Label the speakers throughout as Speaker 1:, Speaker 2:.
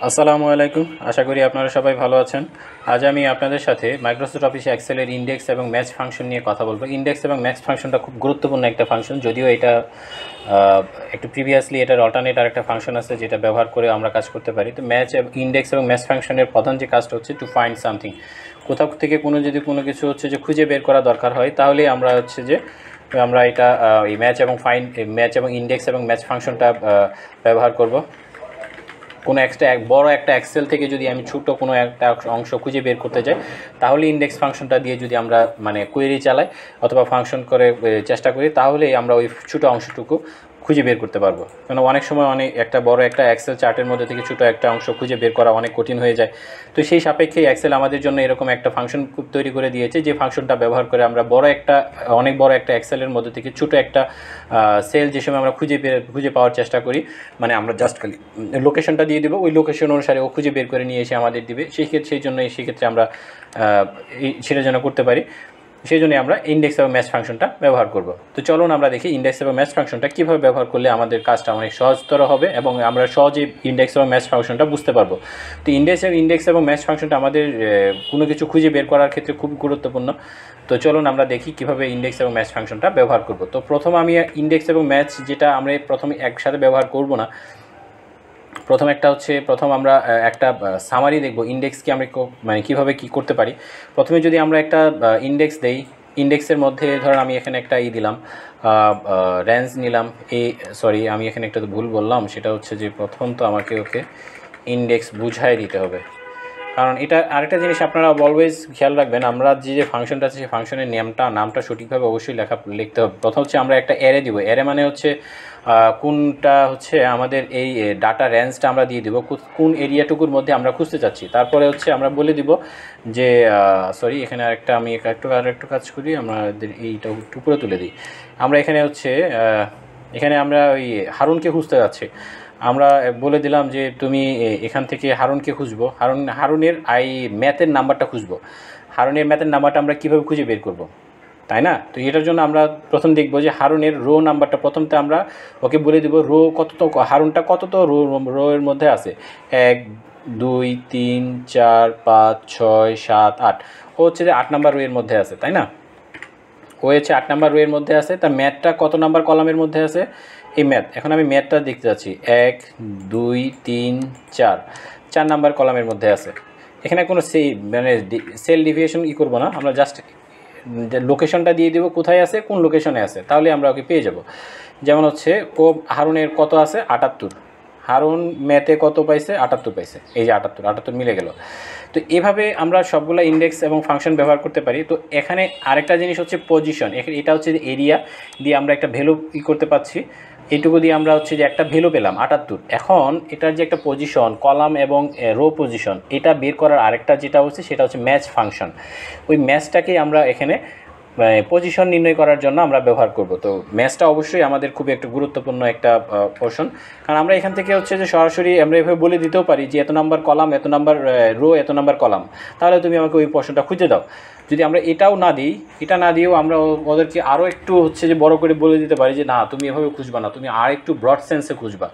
Speaker 1: আসসালামু আলাইকুম। আশা করি আপনারা সবাই ভালো আছেন। আজ আমি আপনাদের সাথে মাইক্রোসফট অফিস এক্সেলের ইনডেক্স এবং ম্যাচ ফাংশন নিয়ে কথা বলবো। ইনডেক্স এবং ম্যাচ ফাংশনটা খুব গুরুত্বপূর্ণ একটা ফাংশন, যদিও এটা একটু প্রিভিয়াসলি এটার অল্টারনেট আর একটা ফাংশন আছে যেটা ব্যবহার করে আমরা কাজ করতে পারি। তো ইনডেক্স এবং ম্যাচ ফাংশনের প্রধান যে কাজটা হচ্ছে টু ফাইন্ড সামথিং। কোথাও থেকে যদি কোনো কিছু হচ্ছে যে খুঁজে বের করা দরকার হয়, তাহলেই আমরা হচ্ছে যে আমরা এটা এই ম্যাচ এবং ইনডেক্স এবং ম্যাচ ফাংশনটা ব্যবহার করব। কোনো বড় একটা এক্সেল থেকে যদি আমি ছোটো কোনো একটা অংশ খুঁজে বের করতে যাই, তাহলে ইনডেক্স ফাংশনটা দিয়ে যদি আমরা কোয়েরি চালাই অথবা ফাংশন করে চেষ্টা করি, তাহলেই আমরা ওই ছোটো অংশটুকু খুঁজে বের করতে পারবো। কারণ অনেক সময় বড় একটা এক্সেল চার্টের মধ্যে থেকে ছোটো একটা অংশ খুঁজে বের করা অনেক কঠিন হয়ে যায়। তো সেই সাপেক্ষে এক্সেল আমাদের জন্য এরকম একটা ফাংশন তৈরি করে দিয়েছে, যে ফাংশনটা ব্যবহার করে আমরা অনেক বড় একটা এক্সেলের মধ্যে থেকে ছোটো একটা সেল যে সময় আমরা খুঁজে পাওয়ার চেষ্টা করি, আমরা জাস্ট খালি লোকেশনটা দিয়ে দেবো, ওই লোকেশন অনুসারে ও খুঁজে বের করে নিয়ে এসে আমাদের দিবে। সেক্ষেত্রে আমরা সেটার জন্য করতে পারি। সেই জন্য আমরা ইনডেক্স এবং ম্যাচ ফাংশনটা ব্যবহার করব। তো চলুন আমরা দেখি ইনডেক্স এবং ম্যাচ ফাংশনটা কীভাবে ব্যবহার করলে আমাদের কাজটা অনেক সহজতর হবে এবং আমরা সহজেই ইনডেক্স এবং ম্যাচ ফাংশনটা বুঝতে পারবো। তো ইনডেক্স এবং ম্যাচ ফাংশনটা আমাদের কোনো কিছু খুঁজে বের করার ক্ষেত্রে খুব গুরুত্বপূর্ণ। তো চলুন আমরা দেখি কীভাবে ইনডেক্স এবং ম্যাচ ফাংশনটা ব্যবহার করব। তো প্রথম আমি ইনডেক্স এবং ম্যাচ যেটা আমরা প্রথমে একসাথে ব্যবহার করব না, প্রথম আমরা একটা সামারি দেখব ইনডেক্সকে আমরা কীভাবে কী করতে পারি। প্রথমে যদি আমরা একটা ইনডেক্স দেই, ইনডেক্সের মধ্যে ধরুন আমি এখানে একটা দিলাম, রেঞ্জ নিলাম। আমি এখানে একটা ভুল বললাম, সেটা হচ্ছে যে প্রথম তো আমাকে ওকে ইনডেক্স বুঝাই দিতে হবে। কারণ এটা আরেকটা জিনিস আপনারা অলওয়েজ খেয়াল রাখবেন, আমরা যে ফাংশনটা আছে সেই ফাংশনের নামটা সঠিকভাবে অবশ্যই লিখতে হবে। প্রথম হচ্ছে আমরা একটা অ্যারে দিব। অ্যারে মানে হচ্ছে কোনটা হচ্ছে আমাদের এই ডাটা রেঞ্জটা আমরা দিয়ে দিব, কোন এরিয়াটুকুর মধ্যে আমরা খুঁজতে চাচ্ছি। তারপরে হচ্ছে আমরা বলে দিব যে এখানে আমি আরেকটু কাজ করি, আমাদের এইটা একটু উপরে তুলে দিই। আমরা এখানে আমরা ওই হারুনকে খুঁজতে যাচ্ছি। আমরা বলে দিলাম যে তুমি এখান থেকে হারুনকে খুঁজবো, হারুনের ম্যাথের নাম্বারটা খুঁজবো। হারুনের ম্যাথের নাম্বারটা আমরা কীভাবে খুঁজে বের করব, তাই না? তো এটার জন্য আমরা প্রথম দেখব যে হারুনের রো নাম্বারটা। প্রথমতে আমরা ওকে বলে দেব হারুনটা রো এর মধ্যে আছে। 1 2 3 4 5 6 7 8। ও হচ্ছে যে 8 নাম্বার রো এর মধ্যে আছে, তাই না? ও হচ্ছে 8 নাম্বার রো এর মধ্যে আছে। তার ম্যাথটা কত নাম্বার কলামের মধ্যে আছে? এই ম্যাথ। এখন আমি ম্যাথটা দেখতে যাচ্ছি, 1 2 3 4 নাম্বার কলামের মধ্যে আছে। এখানে কোনো সেল ডিভিয়েশন করবো না, আমরা জাস্ট লোকেশনটা দিয়ে দেবো, কোথায় আছে, কোন লোকেশনে আছে, তাহলে আমরা ওকে পেয়ে যাব। যেমন হচ্ছে হারুনের কত আছে? 78। হারুন ম্যাথে কত পাইছে? 78 পাইছে। এই যে 78 মিলে গেল। তো এভাবে আমরা সবগুলো ইনডেক্স এবং ফাংশন ব্যবহার করতে পারি। তো এখানে আরেকটা জিনিস হচ্ছে পজিশন। এটা হচ্ছে যে এরিয়া দিয়ে আমরা একটা ভ্যালু করতে পারছি। এইটুকু দিয়ে আমরা হচ্ছে যে একটা ভ্যালু পেলাম 78। এখন এটার যে একটা পজিশন, কলাম এবং রো পজিশন, এটা বের করার আরেকটা যেটা হচ্ছে সেটা হচ্ছে ম্যাচ ফাংশন। ওই ম্যাচটাকেই আমরা এখানে পজিশন নির্ণয় করার জন্য আমরা ব্যবহার করব। তো ম্যাচটা অবশ্যই আমাদের খুব একটা গুরুত্বপূর্ণ একটা পোর্শন। কারণ আমরা এখান থেকে হচ্ছে যে সরাসরি আমরা এভাবে বলে দিতেও পারি যে এত নাম্বার কলাম, এত নাম্বার রো, এত নাম্বার কলাম, তাহলে তুমি আমাকে ওই পোর্শনটা খুঁজে দাও। যদি আমরা এটা না দিয়েও আমরা ওদেরকে আরও একটু হচ্ছে যে বড় করে বলে দিতে পারি যে না, তুমি এভাবে খুঁজবা না, তুমি আর একটু ব্রড সেন্সে খুঁজবা,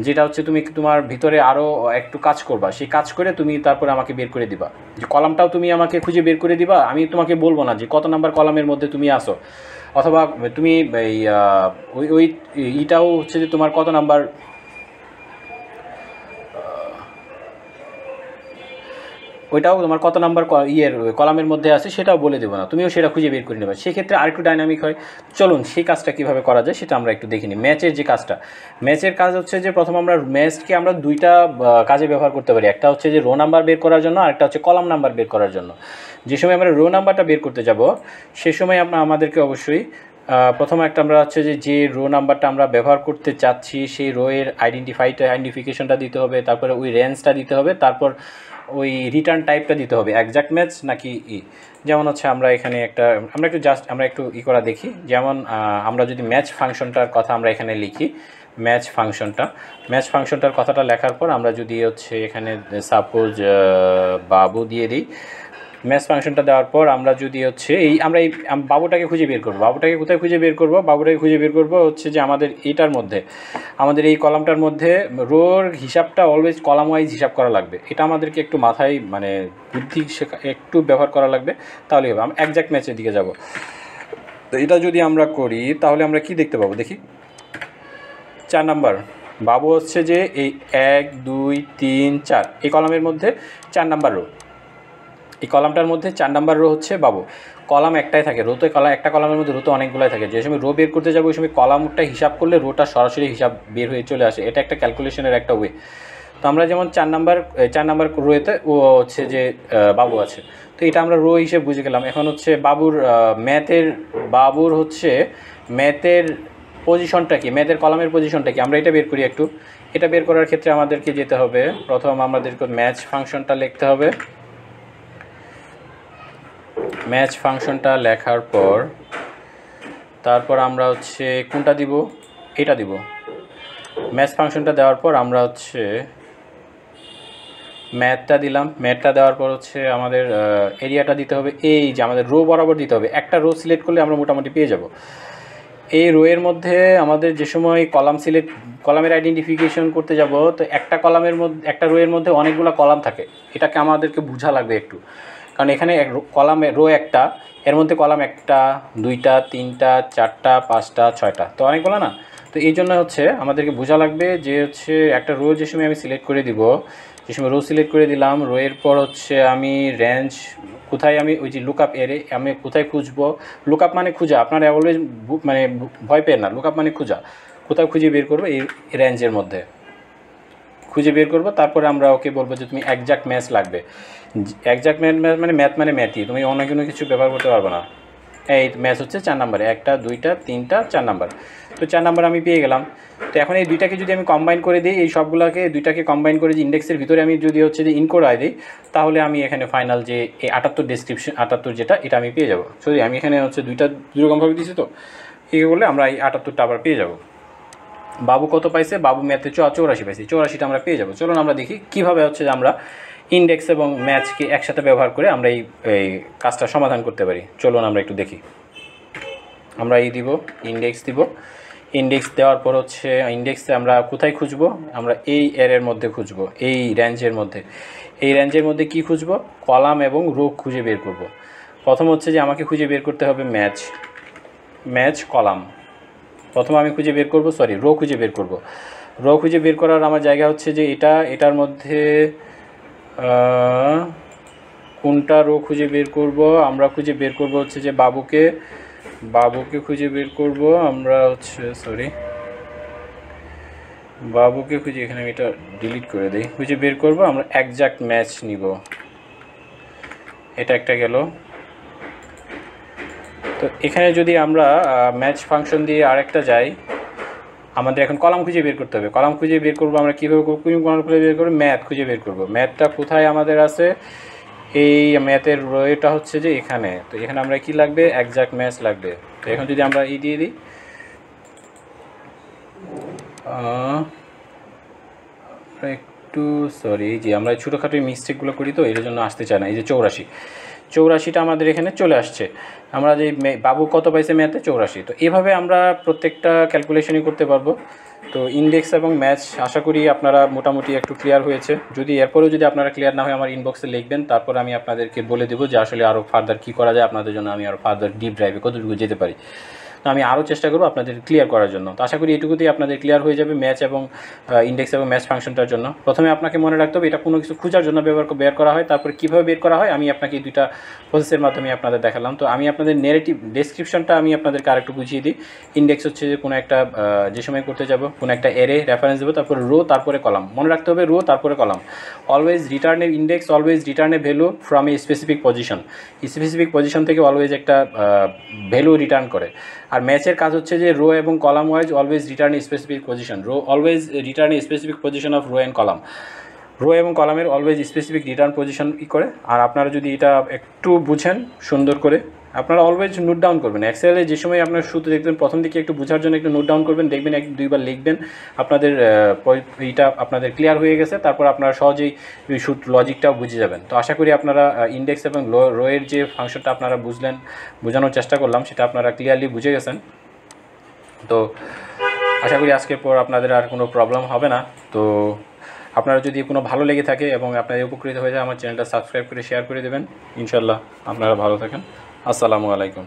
Speaker 1: যেটা হচ্ছে তুমি তোমার ভিতরে আরও একটু কাজ করবা। সেই কাজ করে তুমি তারপরে আমাকে বের করে দিবা। যে কলামটাও তুমি আমাকে খুঁজে বের করে দিবা, আমি তোমাকে বলবো না যে কত নাম্বার কলামের মধ্যে তুমি আসো, অথবা তুমি এইটাও হচ্ছে যে তোমার কত নাম্বার ওইটাও তোমার কত নাম্বার কলামের মধ্যে আছে সেটাও বলে দেবো না, তুমিও সেটা খুঁজে বের করে নেবে। সেক্ষেত্রে আরেকটু ডাইনামিক হয়। চলুন সেই কাজটা কীভাবে করা যায় সেটা আমরা একটু দেখিনি। ম্যাচের যে কাজটা, ম্যাচের কাজ হচ্ছে যে প্রথম আমরা ম্যাচকে আমরা দুইটা কাজে ব্যবহার করতে পারি। একটা হচ্ছে যে রো নাম্বার বের করার জন্য, আর একটা হচ্ছে কলাম নাম্বার বের করার জন্য। যে সময় আমরা রো নাম্বারটা বের করতে যাব, সে সময় আমাদেরকে অবশ্যই প্রথমে আমরা হচ্ছে যে রো নাম্বারটা আমরা ব্যবহার করতে চাচ্ছি সেই রো এর আইডেন্টিফিকেশনটা দিতে হবে, তারপরে ওই রেঞ্জটা দিতে হবে, তারপর ওই রিটার্ন টাইপটা দিতে হবে, একজ্যাক্ট ম্যাচ নাকি যেমন হচ্ছে আমরা এখানে আমরা একটু করা দেখি। যেমন আমরা যদি ম্যাচ ফাংশনটার কথা আমরা এখানে লিখি, ম্যাচ ফাংশনটার কথাটা লেখার পর আমরা যদি হচ্ছে এখানে সাপোজ বাবু দিয়ে দিই, ম্যাচ ফাংশনটা দেওয়ার পর আমরা যদি হচ্ছে আমরা এই বাবুটাকে খুঁজে বের করবো। বাবুটাকে কোথায় খুঁজে বের করবো? বাবুটাকে খুঁজে বের করবো হচ্ছে যে আমাদের এইটার মধ্যে, আমাদের এই কলামটার মধ্যে রোর হিসাবটা অলওয়েজ কলাম ওয়াইজ হিসাব করা লাগবে। এটা আমাদেরকে একটু মাথায় মানে বুদ্ধি একটু ব্যবহার করা লাগবে, তাহলেই হবে। আমরা একজ্যাক্ট ম্যাচের দিকে যাব। তো এটা যদি আমরা করি তাহলে আমরা কি দেখতে পাবো দেখি। 4 নাম্বার বাবু হচ্ছে যে এই 1 2 3 4 এই কলামের মধ্যে 4 নাম্বার রো, এই কলামটার মধ্যে 4 নাম্বার রো হচ্ছে বাবু। কলাম একটাই থাকে, রোতে একটা কলামের মধ্যে রোতে অনেকগুলাই থাকে। যে সময় রো বের করতে যাবো ওই সময় কলামটা হিসাব করলে রোটা সরাসরি হিসাব বের হয়ে চলে আসে। এটা একটা ক্যালকুলেশনের একটা ওয়ে। তো আমরা যেমন 4 নাম্বার রোয়েতে ও হচ্ছে যে বাবু আছে, তো এটা আমরা রো হিসেবে বুঝে গেলাম। এখন হচ্ছে বাবুর হচ্ছে ম্যাথের পজিশনটা কি, ম্যাথের কলামের পজিশনটা কি, আমরা এটা বের করি একটু। এটা বের করার ক্ষেত্রে আমাদেরকে যেতে হবে, প্রথম আমাদেরকে ম্যাচ ফাংশনটা লিখতে হবে। ম্যাচ ফাংশনটা লেখার পর তারপর আমরা হচ্ছে কোনটা দিব, এটা দিব। ম্যাচ ফাংশনটা দেওয়ার পর আমরা হচ্ছে ম্যাথটা দিলাম। ম্যাথটা দেওয়ার পর হচ্ছে আমাদের এরিয়াটা দিতে হবে, এই যে আমাদের রো বরাবর দিতে হবে। একটা রো সিলেক্ট করলে আমরা মোটামুটি পেয়ে যাব। এই রোয়ের মধ্যে আমাদের যে সময় কলামের আইডেন্টিফিকেশন করতে যাব, তো একটা কলামের মধ্যে, একটা রোয়ের মধ্যে অনেকগুলো কলাম থাকে। এটাকে আমাদেরকে বোঝা লাগবে একটু, কারণ এখানে কলামে রো একটা, এর মধ্যে কলাম 1টা 2টা 3টা 4টা 5টা 6টা, তো অনেকগুলো না। তো এই জন্য হচ্ছে আমাদেরকে বোঝা লাগবে যে হচ্ছে একটা রো যে সময় আমি সিলেক্ট করে দিব, যে সময় রো সিলেক্ট করে দিলাম, রোয়ের পর হচ্ছে আমি রেঞ্জ কোথায়, আমি ওই যে লুকআপ এরে আমি কোথায় খুঁজবো। লুকআপ মানে খুঁজা, আপনারা অলওয়েজ মানে ভয় পেন না, লুকআপ মানে খুঁজা। কোথায় খুঁজে বের করবো? এই রেঞ্জের মধ্যে খুঁজে বের করবো। তারপরে আমরা ওকে বলবো যে তুমি একজ্যাক্ট ম্যাচ লাগবে। একজ্যাক্ট ম্যাথ মানে ম্যাথই, তুমি অন্য কোনো কিছু ব্যবহার করতে পারবো না। এই ম্যাচ হচ্ছে 4 নাম্বার, 1টা 2টা 3টা 4 নাম্বার। তো 4 নাম্বার আমি পেয়ে গেলাম। তো এখন এই দুইটাকে যদি আমি কম্বাইন করে দিই, এই সবগুলোকে দুইটাকে কম্বাইন করে যে ইন্ডেক্সের ভিতরে আমি যদি হচ্ছে যে ইন করে দিই, তাহলে আমি এখানে ফাইনাল যে এই 78 যেটা, এটা আমি পেয়ে যাবো। সরি, আমি এখানে হচ্ছে দুইটা দুরকমভাবে দিয়েছি, তো এই করলে আমরা এই 78টা আবার পেয়ে যাবো। বাবু কত পাইছে? বাবু ম্যাথে 84 পাইছে, 84টা আমরা পেয়ে যাবো। চলুন আমরা দেখি কীভাবে হচ্ছে যে আমরা ইন্ডেক্স এবং ম্যাচকে একসাথে ব্যবহার করে আমরা এই কাজটা সমাধান করতে পারি। চলুন আমরা একটু দেখি। আমরা দিব ইন্ডেক্স দিব। ইন্ডেক্স দেওয়ার পর হচ্ছে ইন্ডেক্সে আমরা কোথায় খুঁজব? আমরা এই এর মধ্যে খুঁজব, এই রেঞ্জের মধ্যে। এই রেঞ্জের মধ্যে কি খুঁজব? কলাম এবং রো খুঁজে বের করব। প্রথম হচ্ছে যে আমাকে খুঁজে বের করতে হবে ম্যাচ কলাম। প্রথম আমি খুঁজে বের করব, রো খুঁজে বের করব। রো খুঁজে বের করার আমার জায়গা হচ্ছে যে এটার মধ্যে কোনটা রো খুঁজে বের করব? আমরা খুঁজে বের করব হচ্ছে যে বাবুকে খুঁজে বের করব আমরা হচ্ছে বাবুকে খুঁজে, এখানে আমি এটা ডিলিট করে দিই, খুঁজে বের করব আমরা একজ্যাক্ট ম্যাচ নিব। এটা একটা গেল। তো এখানে যদি আমরা ম্যাচ ফাংশন দিয়ে আরেকটা যাই, আমাদের এখন কলাম খুঁজে বের করতে হবে। কলাম খুঁজে বের করবো আমরা কীভাবে কলাম খুঁজে বের করবো? ম্যাথ খুঁজে বের করব। ম্যাথটা কোথায় আমাদের আছে? এই ম্যাথের রোটা হচ্ছে যে এখানে। তো এখানে আমরা কি লাগবে? একজ্যাক্ট ম্যাচ লাগবে। তো এখন যদি আমরা দিয়ে দিই, একটু যে আমরা ছোটোখাটো মিস্টেকগুলো করি, তো এর জন্য আসতে চায় না। এই যে 84টা আমাদের এখানে চলে আসছে। আমরা যে বাবু কত পাইছে ম্যাথে? 84। তো এভাবে আমরা প্রত্যেকটা ক্যালকুলেশনই করতে পারবো। তো ইন্ডেক্স এবং ম্যাচ আশা করি আপনারা মোটামুটি একটু ক্লিয়ার হয়েছে। যদি এরপরেও যদি আপনারা ক্লিয়ার না হয় আমার ইনবক্সে লিখবেন, তারপর আমি আপনাদেরকে বলে দেবো যে আসলে আরও ফার্দার কী করা যায় আপনাদের জন্য, আমি আরও ফার্দার ডিপ ড্রাইভে কতটুকু যেতে পারি। তো আমি আরও চেষ্টা করবো আপনাদের ক্লিয়ার করার জন্য। তো আশা করি এটুকুতেই আপনাদের ক্লিয়ার হয়ে যাবে ম্যাচ এবং ইন্ডেক্স এবং ম্যাচ ফাংশনটার জন্য। প্রথমে আপনাকে মনে রাখতে হবে এটা কোনো কিছু খোঁজার জন্য বের করা হয়। তারপরে কীভাবে বের করা হয় আমি আপনাকে এই দুইটা প্রসেসের মাধ্যমে আপনাদের দেখালাম। তো আমি আপনাদের নেগেটিভ ডেসক্রিপশনটা আমি আপনাদেরকে আরেকটু বুঝিয়ে দিই। ইন্ডেক্স হচ্ছে যে কোনো একটা যে সময় করতে যাব কোনো একটা এরে রেফারেন্স দেবো, তারপরে রো, তারপরে কলাম। মনে রাখতে হবে রো তারপরে column. Always return a index, always return a value from a specific position. Specific position থেকে অলওয়েজ একটা ভ্যালু রিটার্ন করে। আর ম্যাচের কাজ হচ্ছে যে রো এবং column wise always return a specific position. Row always return a specific position of row and column. Row এবং কলামের অলওয়েজ স্পেসিফিক রিটার্ন পজিশন করে। আর আপনারা যদি এটা একটু বুঝেন সুন্দর করে, আপনারা অলওয়েজ নোট ডাউন করবেন। এক্সেলে যে সময় আপনার শুরুতে দেখবেন প্রথম দিকে একটু বোঝার জন্য একটু নোট ডাউন করবেন, দেখবেন এক দুইবার লিখবেন, আপনাদের এইটা আপনাদের ক্লিয়ার হয়ে গেছে। তারপর আপনারা সহজেই লজিকটাও বুঝে যাবেন। তো আশা করি আপনারা ইন্ডেক্স এবং রোয়ের যে ফাংশনটা আপনারা বুঝলেন, বোঝানোর চেষ্টা করলাম, সেটা আপনারা ক্লিয়ারলি বুঝে গেছেন। তো আশা করি আজকের পর আপনাদের আর কোনো প্রবলেম হবে না। তো আপনারা যদি কোনো ভালো লেগে থাকে এবং আপনাদের উপকৃত হয়ে যায়, আমার চ্যানেলটা সাবস্ক্রাইব করে শেয়ার করে দেবেন। ইনশাল্লাহ আপনারা ভালো থাকেন। আসসালামু আলাইকুম।